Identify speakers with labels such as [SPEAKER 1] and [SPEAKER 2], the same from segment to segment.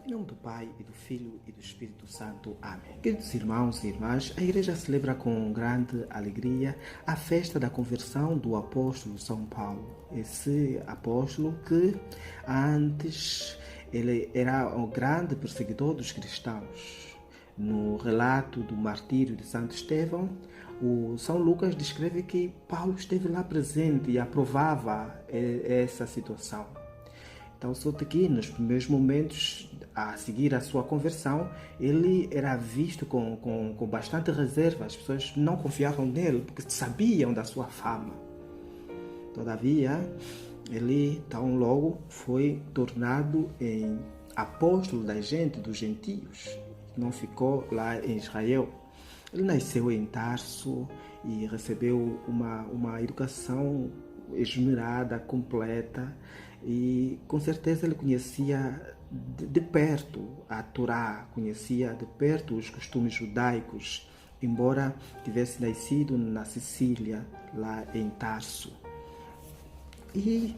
[SPEAKER 1] Em nome do Pai, e do Filho, e do Espírito Santo. Amém. Queridos irmãos e irmãs, a Igreja celebra com grande alegria a festa da conversão do apóstolo São Paulo. Esse apóstolo que antes ele era o grande perseguidor dos cristãos. No relato do martírio de Santo Estevão, o São Lucas descreve que Paulo esteve lá presente e aprovava essa situação. Então, só que nos primeiros momentos, a seguir a sua conversão, ele era visto com bastante reserva. As pessoas não confiavam nele porque sabiam da sua fama. Todavia, ele tão logo foi tornado em apóstolo da gente, dos gentios. Não ficou lá em Israel. Ele nasceu em Tarso e recebeu uma educação esmerada, completa, e com certeza ele conhecia de perto a Torá, conhecia de perto os costumes judaicos, embora tivesse nascido na Sicília, lá em Tarso. E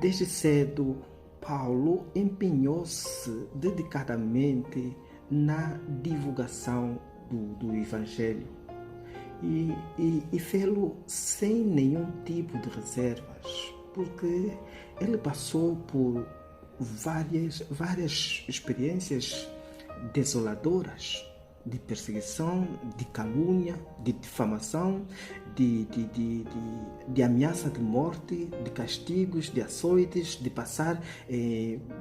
[SPEAKER 1] desde cedo Paulo empenhou-se dedicadamente na divulgação do Evangelho e fê-lo sem nenhum tipo de reservas, porque ele passou por várias experiências desoladoras de perseguição, de calúnia, de difamação, de ameaça de morte, de castigos, de açoites, de passar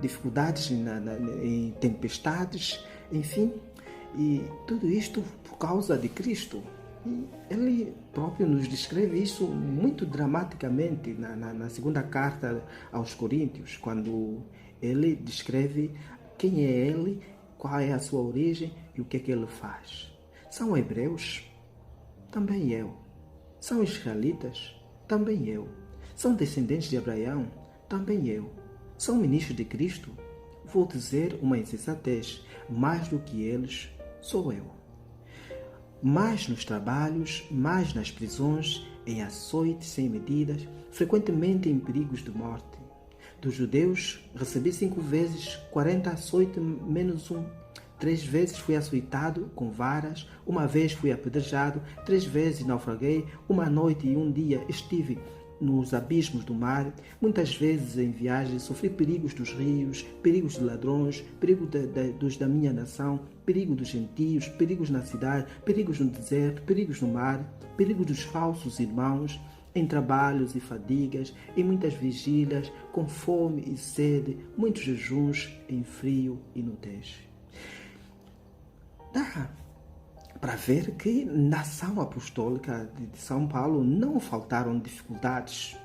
[SPEAKER 1] dificuldades em tempestades, enfim, e tudo isto por causa de Cristo. E ele próprio nos descreve isso muito dramaticamente na segunda carta aos Coríntios, quando ele descreve quem é ele, qual é a sua origem e o que é que ele faz. São hebreus? Também eu. São israelitas? Também eu. São descendentes de Abraão? Também eu. São ministros de Cristo? Vou dizer uma insensatez, mais do que eles sou eu. Mais nos trabalhos, mais nas prisões, em açoites sem medidas, frequentemente em perigos de morte. Dos judeus, recebi 5 vezes 40 açoites menos 1. 3 vezes fui açoitado com varas, 1 vez fui apedrejado, 3 vezes naufraguei, 1 noite e 1 dia estive nos abismos do mar, muitas vezes em viagem sofri perigos dos rios, perigos de ladrões, perigo dos da minha nação, perigo dos gentios, perigos na cidade, perigos no deserto, perigos no mar, perigo dos falsos irmãos, em trabalhos e fadigas, em muitas vigílias, com fome e sede, muitos jejuns, em frio e nudez. Dá para ver que na ação apostólica de São Paulo não faltaram dificuldades.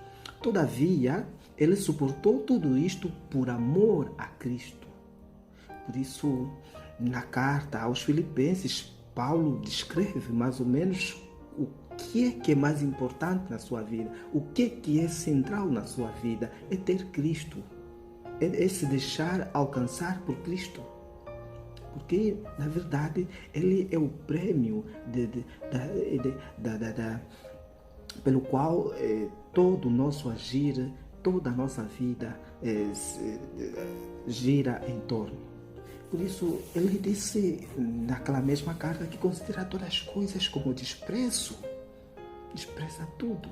[SPEAKER 1] Todavia, ele suportou tudo isto por amor a Cristo. Por isso, na carta aos Filipenses, Paulo descreve mais ou menos o que é mais importante na sua vida, o que é central na sua vida, é ter Cristo, é se deixar alcançar por Cristo. Porque, na verdade, ele é o prêmio pelo qual todo o nosso agir, toda a nossa vida gira em torno. Por isso, ele disse naquela mesma carta que considera todas as coisas como desprezo. Despreza tudo.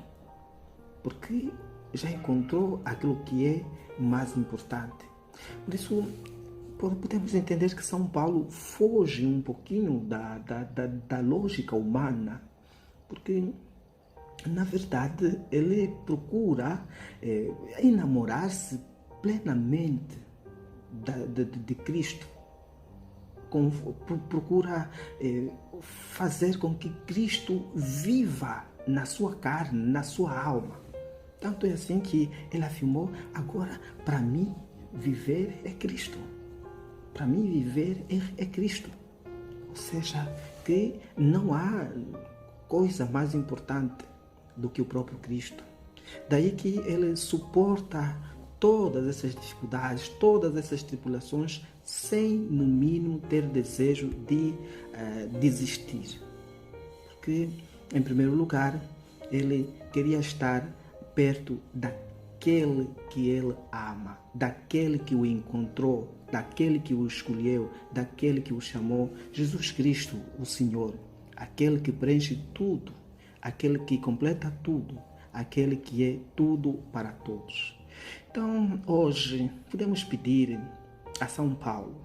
[SPEAKER 1] Porque já encontrou aquilo que é mais importante. Por isso, podemos entender que São Paulo foge um pouquinho da lógica humana, porque, na verdade, ele procura enamorar-se plenamente de Cristo, procura fazer com que Cristo viva na sua carne, na sua alma. Tanto é assim que ele afirmou: agora, para mim, viver é Cristo. Para mim, viver é Cristo. Ou seja, que não há coisa mais importante do que o próprio Cristo. Daí que ele suporta todas essas dificuldades, todas essas tribulações, sem, no mínimo, ter desejo de desistir. Porque, em primeiro lugar, ele queria estar perto daquele que ele ama, daquele que o encontrou daquele que o escolheu, daquele que o chamou, Jesus Cristo, o Senhor, aquele que preenche tudo, aquele que completa tudo, aquele que é tudo para todos. Então, hoje, podemos pedir a São Paulo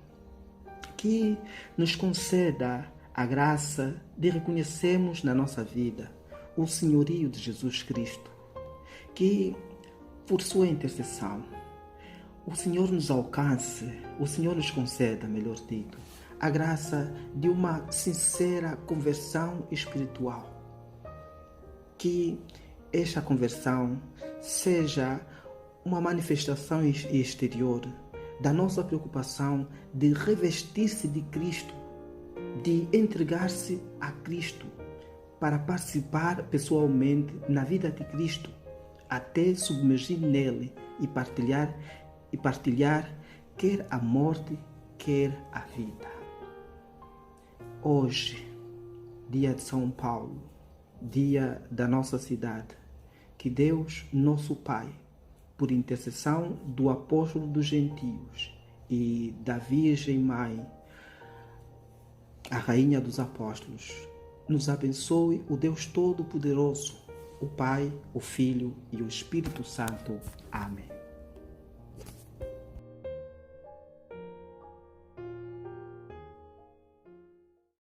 [SPEAKER 1] que nos conceda a graça de reconhecermos na nossa vida o senhorio de Jesus Cristo, que, por sua intercessão, o Senhor nos alcance, o Senhor nos conceda, melhor dito, a graça de uma sincera conversão espiritual. Que esta conversão seja uma manifestação exterior da nossa preocupação de revestir-se de Cristo, de entregar-se a Cristo, para participar pessoalmente na vida de Cristo, até submergir nele e partilhar quer a morte, quer a vida. Hoje, dia de São Paulo, dia da nossa cidade, que Deus, nosso Pai, por intercessão do apóstolo dos gentios e da Virgem Mãe, a Rainha dos Apóstolos, nos abençoe o Deus Todo-Poderoso, o Pai, o Filho e o Espírito Santo. Amém.